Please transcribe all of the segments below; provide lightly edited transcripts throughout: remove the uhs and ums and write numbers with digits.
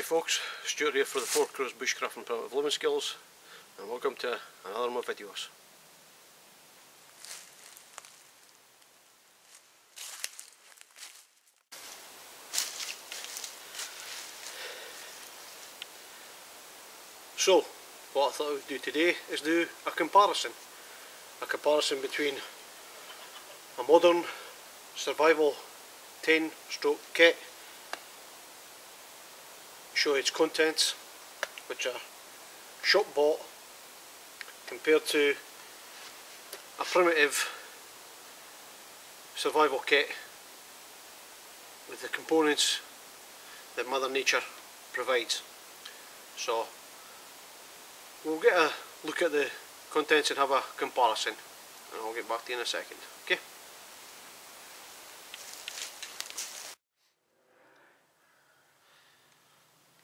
folks, Stuart here for the 4Crows Bushcraft and Primitive Living Skills, and welcome to another of my videos. So, what I thought I would do today is do a comparison between a modern survival tin stroke kit, show its contents which are shop bought, compared to a primitive survival kit with the components that Mother Nature provides. So we'll get a look at the contents and have a comparison, and I'll get back to you in a second. Okay?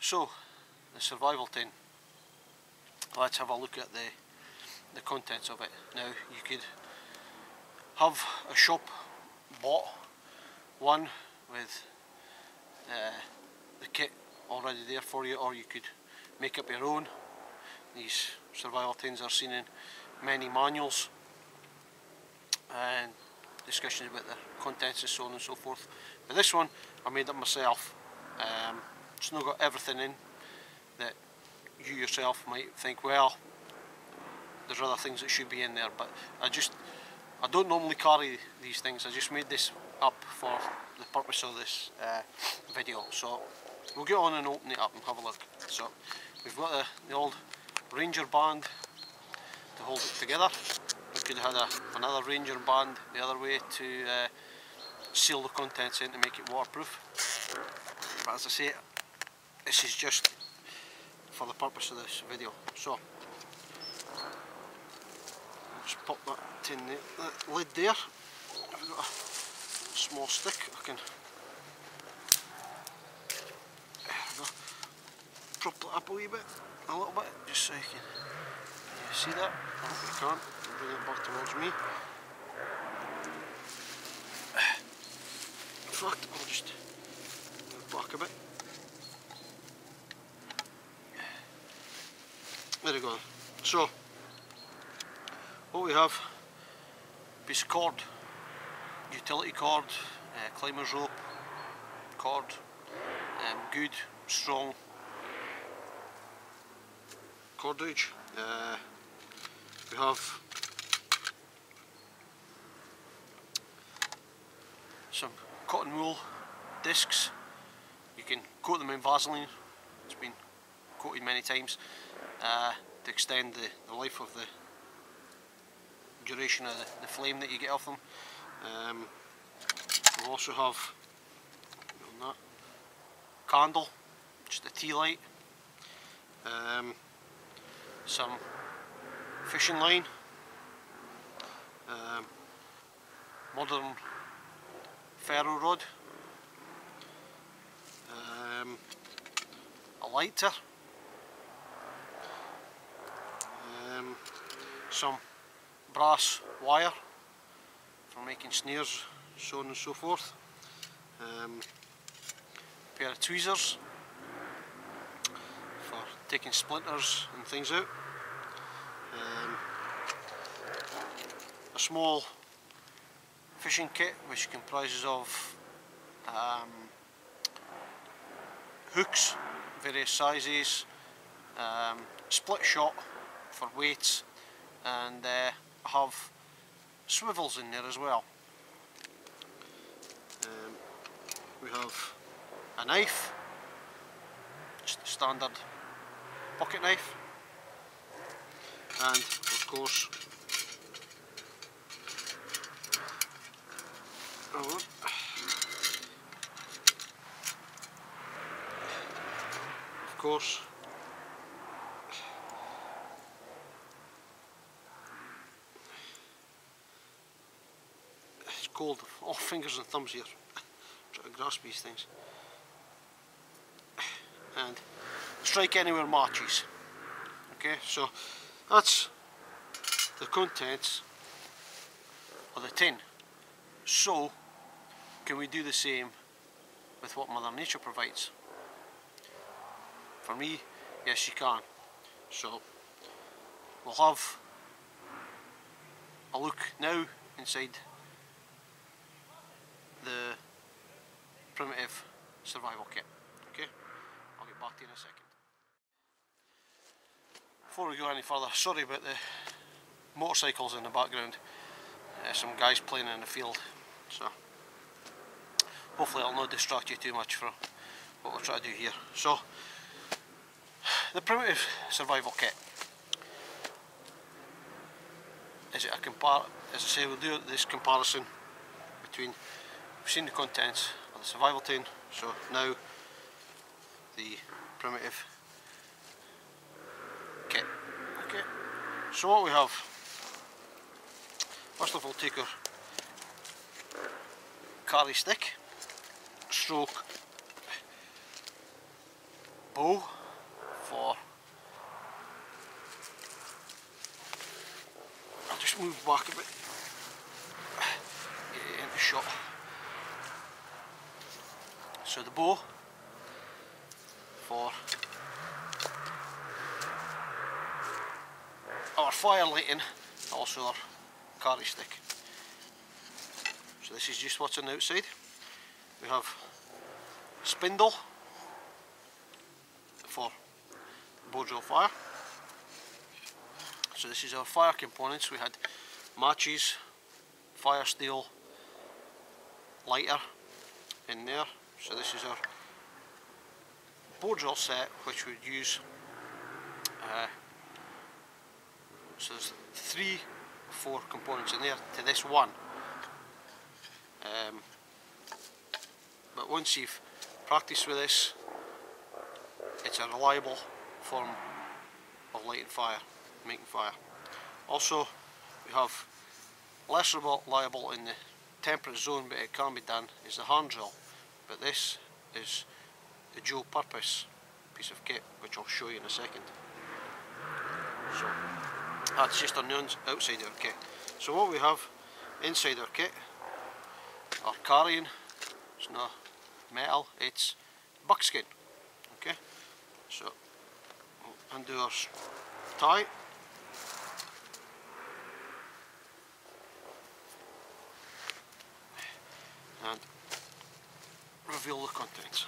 So, the survival tin. Let's have a look at the contents of it. Now, you could have a shop bought one with the kit already there for you, or you could make up your own. These survival tins are seen in many manuals and discussions about the contents and so on and so forth. But this one I made up myself. It's not got everything in that you yourself might think, well, there's other things that should be in there, but I don't normally carry these things. I just made this up for the purpose of this video. So we'll get on and open it up and have a look. So we've got the old Ranger band to hold it together. We could have had another Ranger band the other way to seal the contents in to make it waterproof. But as I say, this is just for the purpose of this video. So I'll just pop that tin there, that lid there. I've got a small stick I can prop it up a wee bit, a little bit, just so you can see that. I hope you can. I'll bring it back towards me. In fact, I'll just move back a bit. There we go. So, what we have, piece of cord, utility cord, climber's rope, cord, good, strong cordage. We have some cotton wool discs. You can coat them in Vaseline. It's been coated many times to extend the life of the duration of the flame that you get off them. We'll also have that candle, just a tea light, some fishing line, modern ferro rod, a lighter, some brass wire for making snares, so on and so forth, a pair of tweezers for taking splinters and things out, a small fishing kit which comprises of hooks, various sizes, split shot for weights, and have swivels in there as well. We have a knife, just a standard pocket knife, and of course it's cold, all fingers and thumbs here, try to grasp these things, and strike anywhere matches. Okay, so that's the contents of the tin. So can we do the same with what Mother Nature provides? For me, yes you can. So we'll have a look now inside the primitive survival kit. Okay, I'll get back to you in a second. Before we go any further, sorry about the motorcycles in the background. Some guys playing in the field, so hopefully it'll not distract you too much from what we're trying to do here. So, the primitive survival kit. As I say, we'll do this comparison between, we've seen the contents of the survival tin, so now the primitive kit. Okay, so what we have, first of all, take our carry stick, stroke bow for, I'll just move back a bit, get it into shot. So the bow for our fire lighting, also our carry stick. So this is just what's on the outside. We have spindle for bow drill fire. So this is our fire components. We had matches, fire steel, lighter in there. So this is our bow drill set, which we'd use. So there's 3 or 4 components in there to this one. But once you've practiced with this, it's a reliable form of lighting fire, making fire. Also, we have less reliable in the temperate zone, but it can be done, is the hand drill. But this is the dual purpose piece of kit, which I'll show you in a second. So that's just on the outside of our kit. So what we have inside our kit, our carrying, it's not metal, it's buckskin. Okay, so we'll undo our tie. And reveal the contents.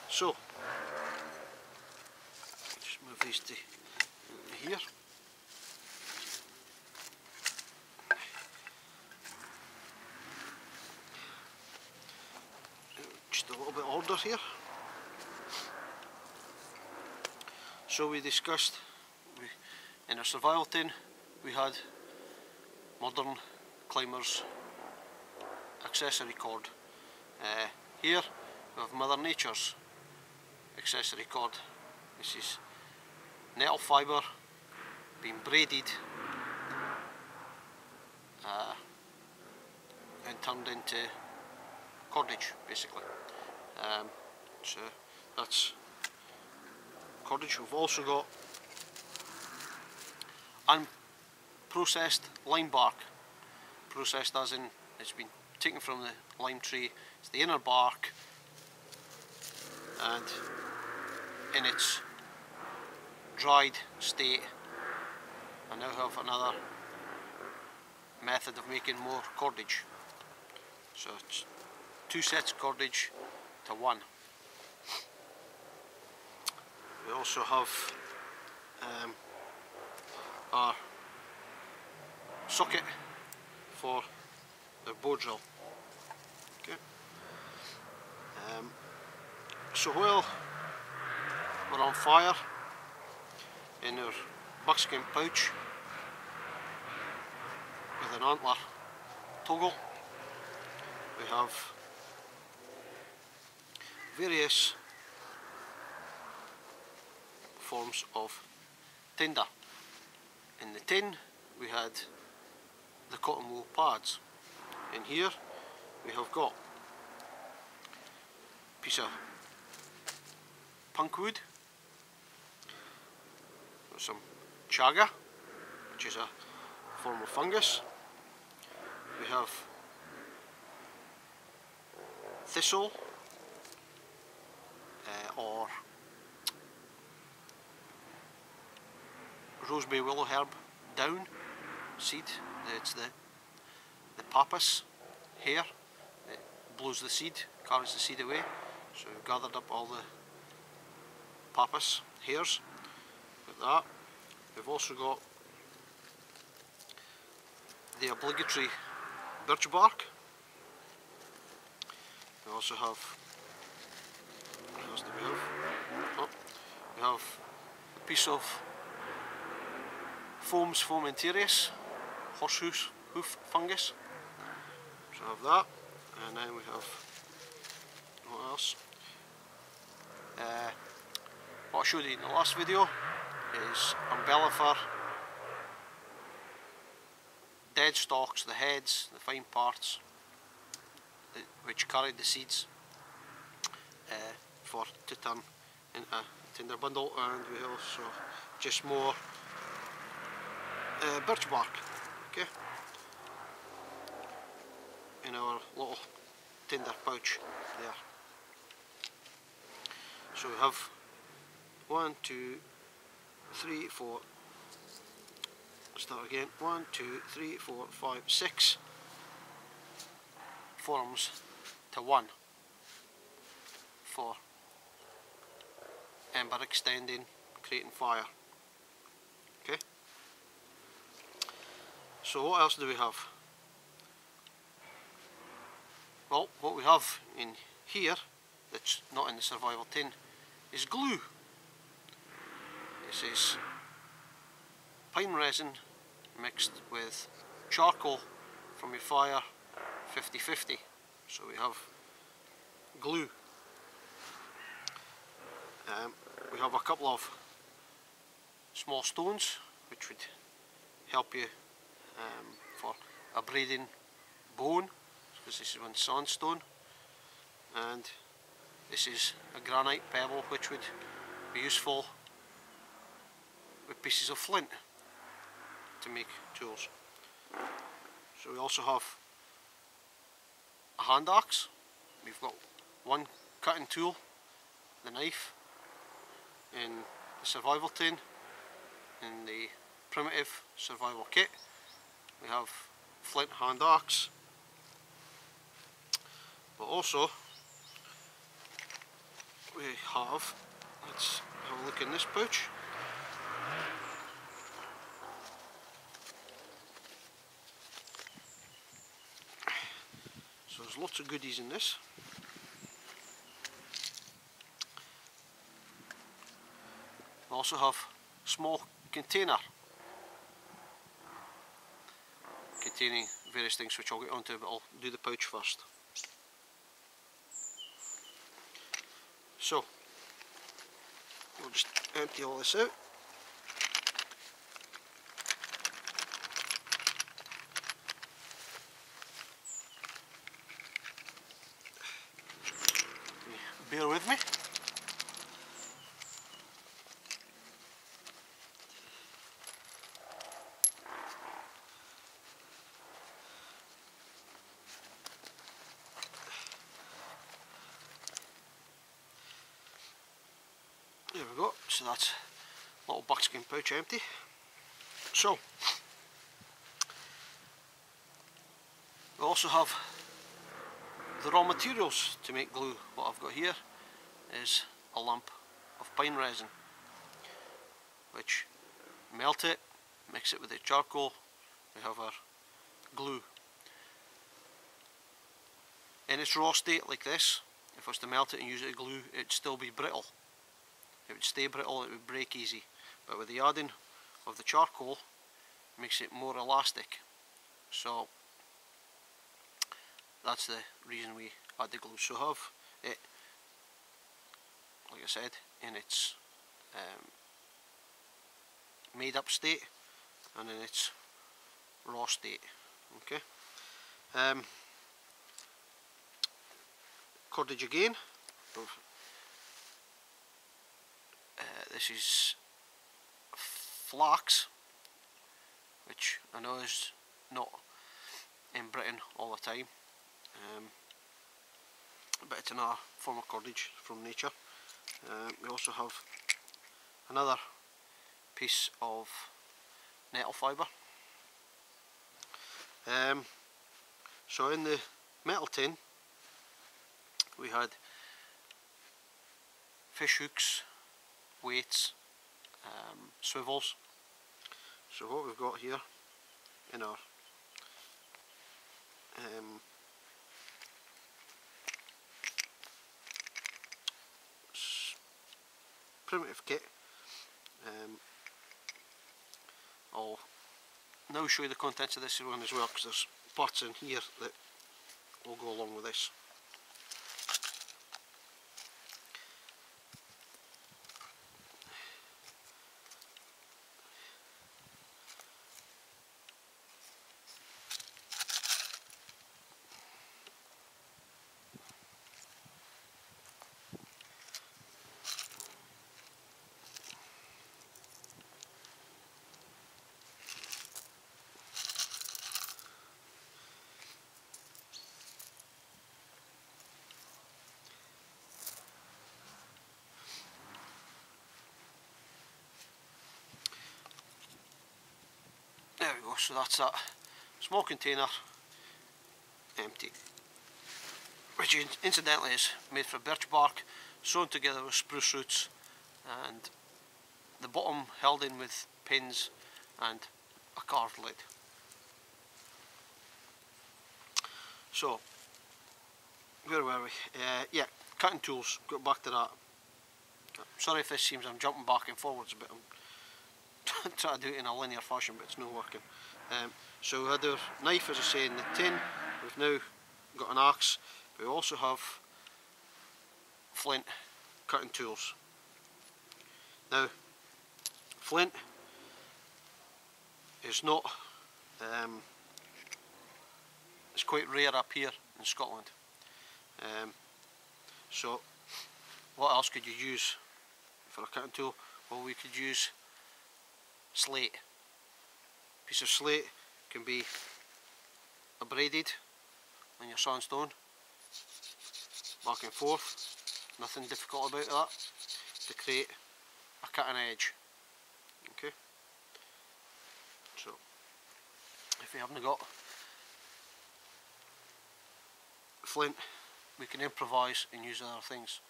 So, just move these to here. Just a little bit of order here. So we discussed, in our survival tin, we had modern climbers accessory cord. Here we have Mother Nature's accessory cord. This is nettle fibre being braided and turned into cordage, basically. So that's cordage. We've also got unprocessed lime bark. Processed as in it's been taken from the lime tree. It's the inner bark, and in its dried state I now have another method of making more cordage. So it's 2 sets of cordage to 1. We also have our socket for the bow drill. Okay. So while we're on fire, in our buckskin pouch with an antler toggle, we have various forms of tinder. In the tin we had the cotton wool pads. In here we have got a piece of punk wood, some chaga, which is a form of fungus, we have thistle or rosemary willow herb down seed. It's the pappus hair. It blows the seed, carries the seed away. So we've gathered up all the pappus hairs like that. We've also got the obligatory birch bark. We also have, what else do we have? Oh, we have a piece of fomentarius, horseshoe hoof fungus. So we have that, and then we have, what else? What I showed you in the last video is umbellifer, dead stalks, the heads, the fine parts, which carried the seeds to turn into a tinder bundle, and we also just more birch bark, okay, in our little tinder pouch there. So we have 1, 2, 3, 4, start again, 1, 2, 3, 4, 5, 6 forms to 1 for ember extending, creating fire. Okay. So what else do we have? Well, what we have in here that's not in the survival tin is glue. This is pine resin mixed with charcoal from your fire, 50-50. So we have glue. We have a couple of small stones which would help you for abrading bone, because this is one sandstone, and this is a granite pebble which would be useful with pieces of flint to make tools. So we also have a hand axe. We've got one cutting tool, the knife, in the survival tin. In the primitive survival kit we have flint hand axe, but also we have, let's have a look in this pouch. So there's lots of goodies in this. We also have a small container containing various things which I'll get onto, but I'll do the pouch first. So we'll just empty all this out. Bear with me. There we go, so that's little buckskin pouch empty. So we also have the raw materials to make glue. What I've got here is a lump of pine resin, which melt it, mix it with the charcoal, we have our glue. In its raw state like this, if I was to melt it and use it as glue, it'd still be brittle. It would stay brittle, it would break easy, but with the adding of the charcoal it makes it more elastic. So that's the reason we add the glue. So have it, like I said, in its made up state and in its raw state. Okay. Cordage again. This is flax, which I know is not in Britain all the time, but it's another form of cordage from nature. We also have another piece of nettle fibre. So in the metal tin we had fish hooks, weights, swivels. So what we've got here in our primitive kit, I'll now show you the contents of this one as well, because there's parts in here that will go along with this. There we go, so that's that small container empty, which incidentally is made from birch bark sewn together with spruce roots, and the bottom held in with pins and a carved lid. So where were we? Yeah, cutting tools, got back to that. Sorry if this seems I'm jumping back and forwards a bit, I'm trying to do it in a linear fashion, but it's not working. So we had our knife, as I say, in the tin. We've now got an axe. We also have flint cutting tools. Now, flint is not, it's quite rare up here in Scotland. So what else could you use for a cutting tool? Well, we could use slate. A piece of slate can be abraded on your sandstone, back and forth, nothing difficult about that, to create a cutting edge. Okay, so if you haven't got flint, we can improvise and use other things.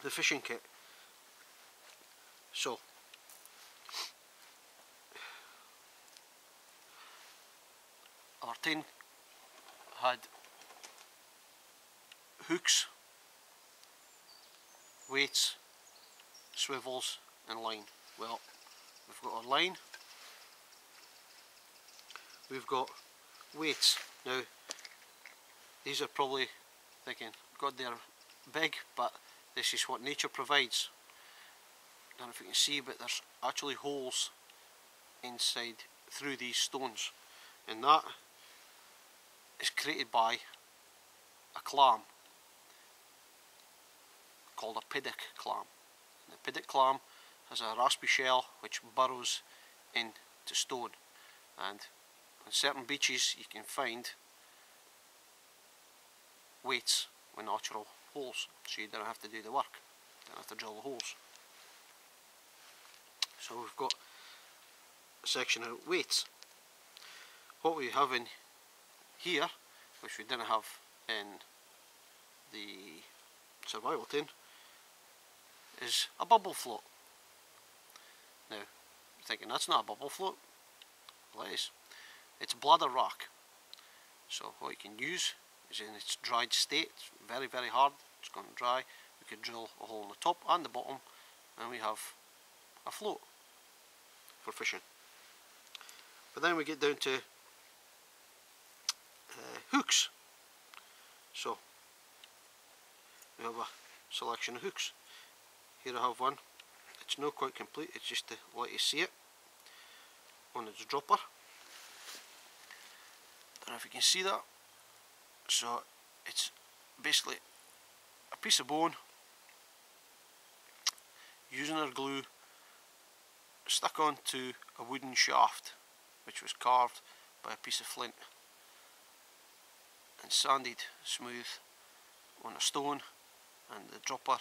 The fishing kit. So our tin had hooks, weights, swivels and line. Well, we've got our line, we've got weights. Now these are probably thinking, God, they're big, but this is what nature provides. I don't know if you can see, but there's actually holes inside through these stones, and that is created by a clam called a piddock clam. And the piddock clam has a raspy shell which burrows into stone, and on certain beaches you can find weights with natural holes, so you don't have to do the work, don't have to drill the holes. So we've got a section of weights. What we have in here, which we didn't have in the survival tin, is a bubble float. Now, you're thinking that's not a bubble float. Well, it is. It's a bladder rack. So what you can use is in its dried state. It's very, very hard. It's going to dry. We could drill a hole in the top and the bottom, and we have a float for fishing. But then we get down to hooks. So we have a selection of hooks. Here I have one. It's not quite complete, it's just to let you see it on its dropper. I don't know if you can see that. So it's basically a piece of bone using our glue stuck onto a wooden shaft. which was carved by a piece of flint and sanded smooth on a stone, and the dropper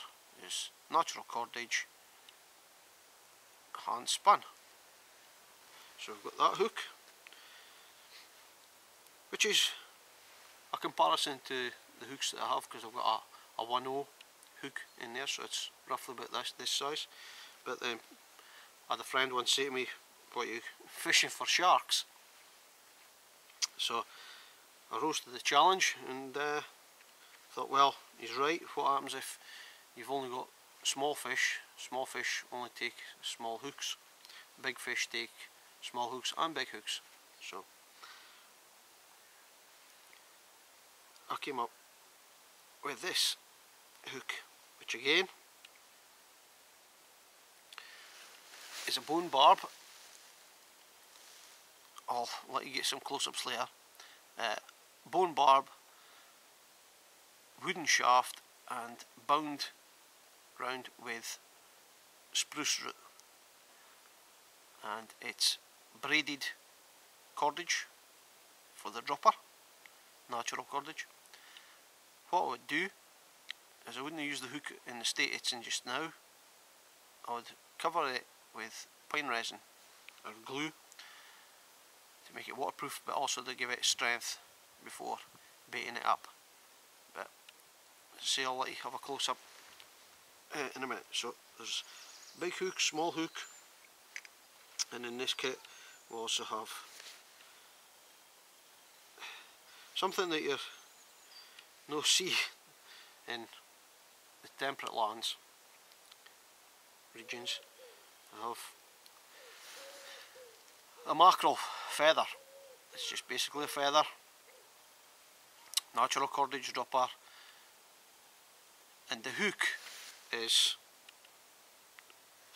is natural cordage hand spun. So we've got that hook, which is a comparison to the hooks that I have, because I've got a 1/0 hook in there, so it's roughly about this size. But then I had a friend once say to me, "What, you fishing for sharks?" So I rose to the challenge and thought, well, he's right. What happens if you've only got small fish? Small fish only take small hooks. Big fish take small hooks and big hooks. So I came up with this hook, which again is a bone barb. I'll let you get some close-ups later. Bone barb, wooden shaft, and bound round with spruce root, and it's braided cordage for the dropper, natural cordage. What I would do is I wouldn't use the hook in the state it's in just now. I would cover it with pine resin or glue to make it waterproof, but also to give it strength before baiting it up. But say I'll let you have a close up in a minute. So there's big hook, small hook, and in this kit we also have something that you're no see in the temperate lands regions. I have a mackerel feather. It's just basically a feather, natural cordage dropper, and the hook is,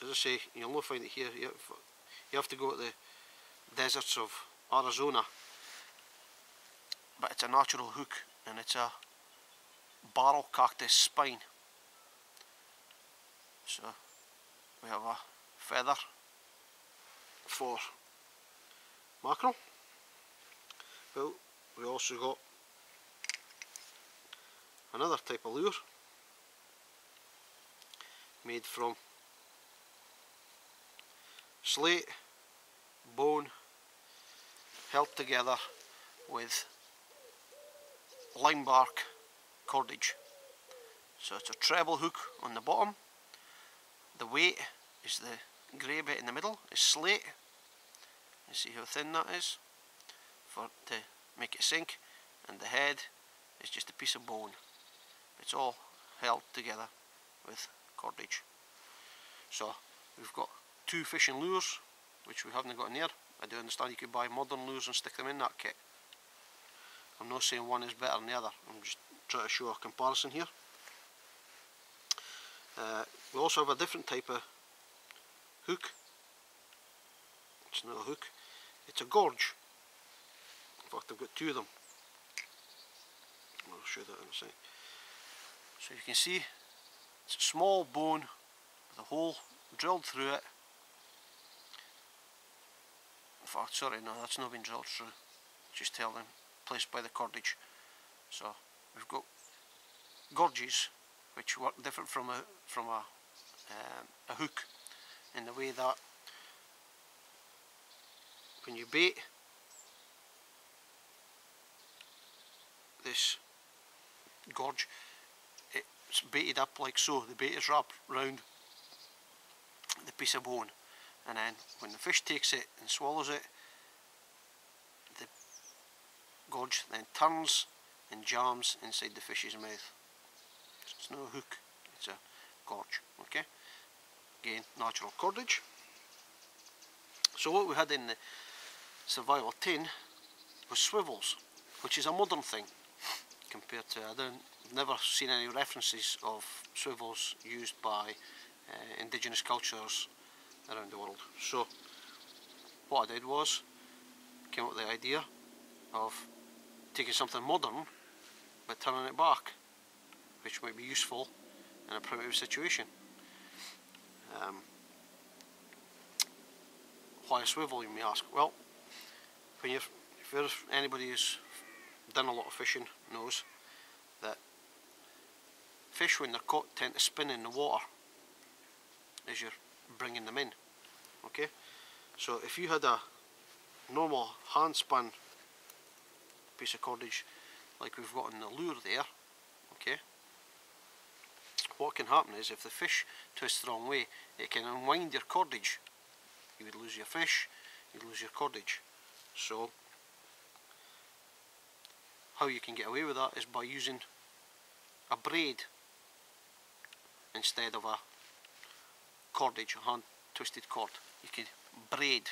as I say, you'll not find it here. You have to go to the deserts of Arizona, but it's a natural hook, and it's a barrel cactus spine. So we have a feather for mackerel. Well, we also got another type of lure made from slate, bone, held together with lime bark cordage. So it's a treble hook on the bottom. The weight is the grey bit in the middle, is slate. You see how thin that is to make it sink, and the head is just a piece of bone. It's all held together with cordage. So we've got two fishing lures, which we haven't got in there. I do understand you could buy modern lures and stick them in that kit. I'm not saying one is better than the other, I'm just trying to show a comparison here. We also have a different type of hook. It's not a hook, it's a gorge. In fact, I've got two of them. I'll show that in a second. So you can see it's a small bone with a hole drilled through it. In fact, sorry, no, that's not been drilled through, just held in place by the cordage. So we've got gorges which work different from a hook, in the way that when you bait this gorge, it's baited up like so. The bait is wrapped round the piece of bone, and then when the fish takes it and swallows it, the gorge then turns and jams inside the fish's mouth. So it's not a hook, it's a gorge. Okay, again, natural cordage. So what we had in the survival tin was swivels, which is a modern thing compared to, I've never seen any references of swivels used by indigenous cultures around the world. So what I did was came up with the idea of taking something modern but turning it back, which might be useful in a primitive situation. Why a swivel, you may ask? Well, if anybody who's done a lot of fishing knows that fish, when they're caught, tend to spin in the water as you're bringing them in. Okay, so if you had a normal hand spun piece of cordage like we've got in the lure there, okay, what can happen is if the fish twists the wrong way, it can unwind your cordage. You would lose your fish, you'd lose your cordage. So how you can get away with that is by using a braid instead of a cordage, a hand twisted cord. You can braid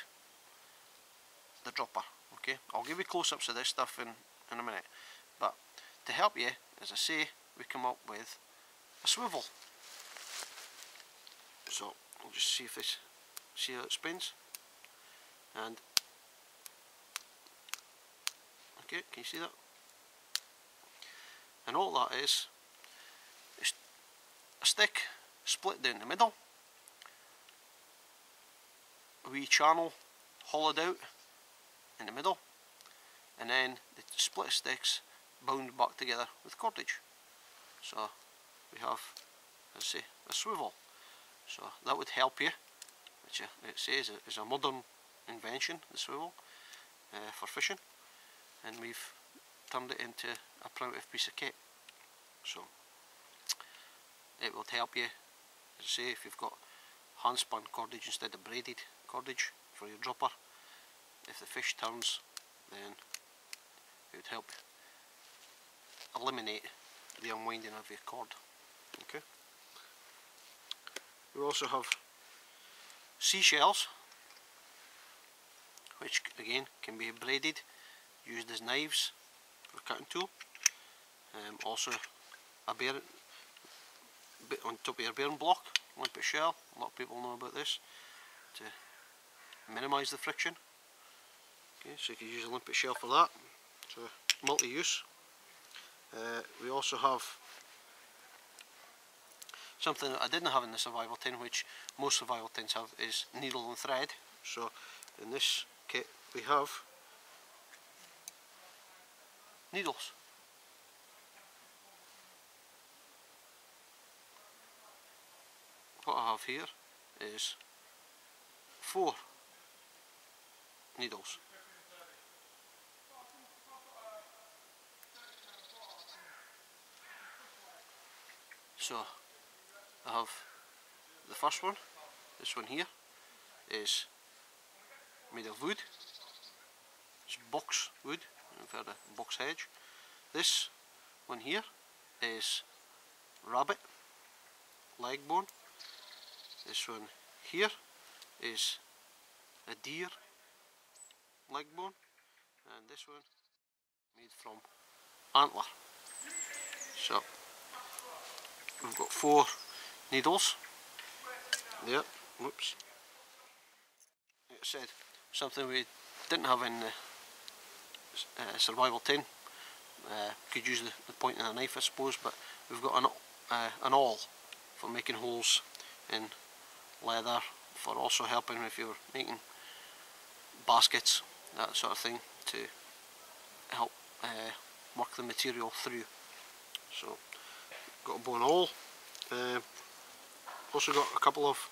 the dropper. Okay, I'll give you close-ups of this stuff in a minute, but to help you, as I say, we come up with a swivel. So I'll just see if this, see how it spins, and okay, can you see that? And all that is a stick split down the middle, a wee channel hollowed out in the middle, and then the split sticks bound back together with cordage. So we have, as I say, a swivel. So that would help you, which it says is a modern invention, the swivel, for fishing, and we've turned it into a primitive piece of kit. So it would help you, as I say, if you've got hand spun cordage instead of braided cordage for your dropper. If the fish turns, then it would help eliminate the unwinding of your cord. Okay. We also have seashells, which again can be braided, used as knives or cutting tool. Also a bearing on top of your bearing block, limpet shell. A lot of people know about this to minimise the friction. Okay, so you can use a limpet shell for that. So multi-use. We also have something that I didn't have in the survival tin, which most survival tins have, is needle and thread. So in this kit we have needles. What I have here is 4 needles. So I have the first one. This one here is made of wood. It's box wood, you've heard of box hedge. This one here is rabbit leg bone. This one here is a deer leg bone, and this one made from antler. So we've got 4 needles there. Whoops. Like I said, something we didn't have in the survival tin. Could use the point of a knife, I suppose, but we've got an awl for making holes in leather, for also helping if you're making baskets, that sort of thing, to help work the material through. So got a bow and awl. Also got a couple of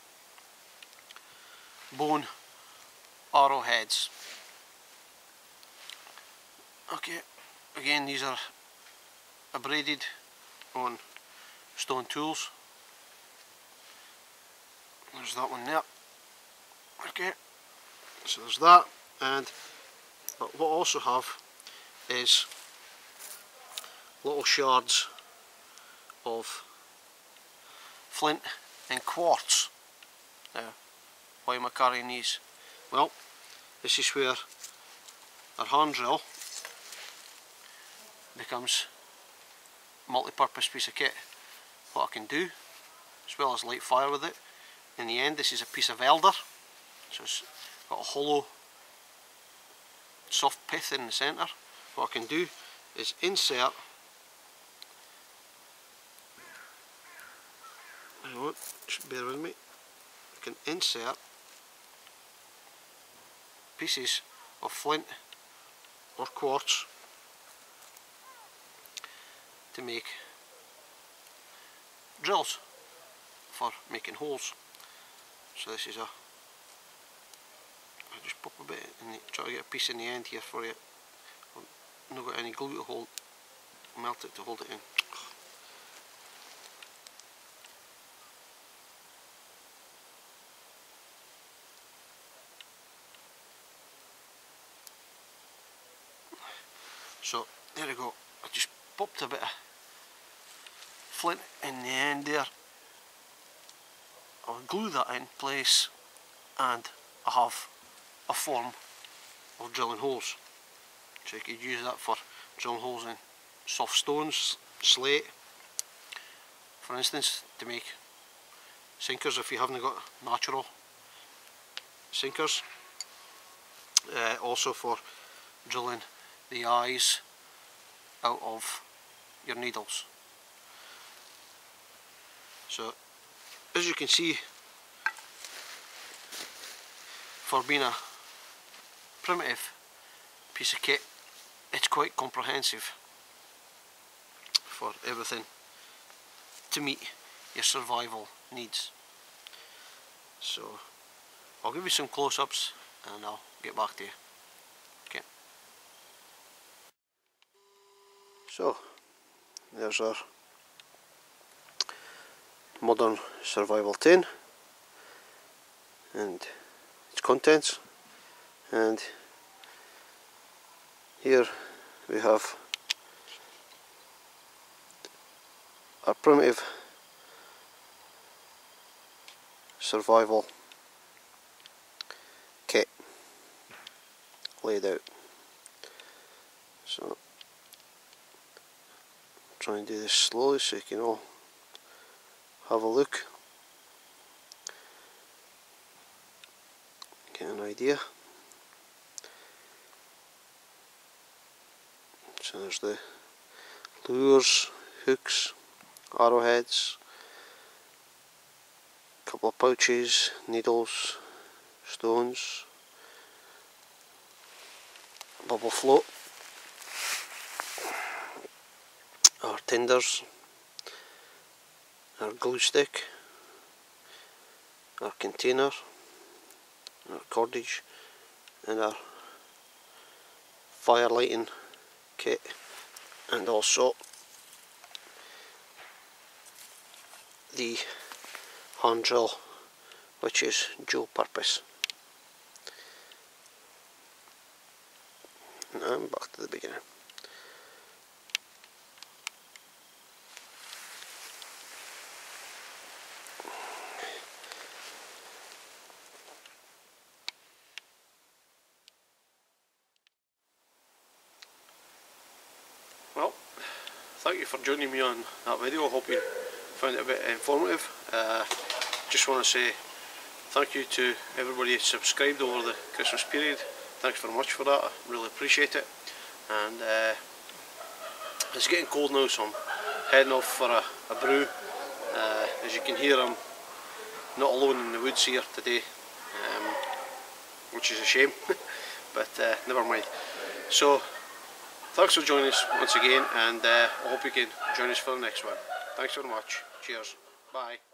bone arrowheads. Okay, again these are abraded on stone tools. There's that one there. Okay, so there's that, but what I also have is little shards of flint and quartz. Now, why am I carrying these? Well, this is where our hand drill becomes a multi-purpose piece of kit. What I can do, as well as light fire with it. In the end, this is a piece of elder, so it's got a hollow soft pith in the centre. What I can do is insert, hang on, just bear with me, I can insert pieces of flint or quartz to make drills for making holes. So this is I just pop a bit and try to get a piece in the end here for you. I've not got any glue to hold, melt it to hold it in. So there we go, I just popped a bit of flint in the end there. I'll glue that in place and I have a form of drilling holes. So you could use that for drilling holes in soft stones, slate for instance, to make sinkers if you haven't got natural sinkers. Also for drilling the eyes out of your needles. So as you can see, for being a primitive piece of kit, it's quite comprehensive for everything to meet your survival needs. So I'll give you some close-ups and I'll get back to you. Okay. So there's our modern survival tin and its contents, and here we have our primitive survival kit laid out. So try and do this slowly so you can all have a look, get an idea. So there's the lures, hooks, arrowheads, a couple of pouches, needles, stones, bubble float, our tinders, our glue stick, our container, our cordage, and our fire lighting kit, and also the hand drill, which is dual purpose. And I'm back to the beginning. Well, thank you for joining me on that video. I hope you found it a bit informative. Just want to say thank you to everybody who subscribed over the Christmas period. Thanks very much for that, I really appreciate it. And it's getting cold now, so I'm heading off for a brew. As you can hear, I'm not alone in the woods here today, which is a shame, but never mind. So thanks for joining us once again, and I hope you can join us for the next one. Thanks very much. Cheers. Bye.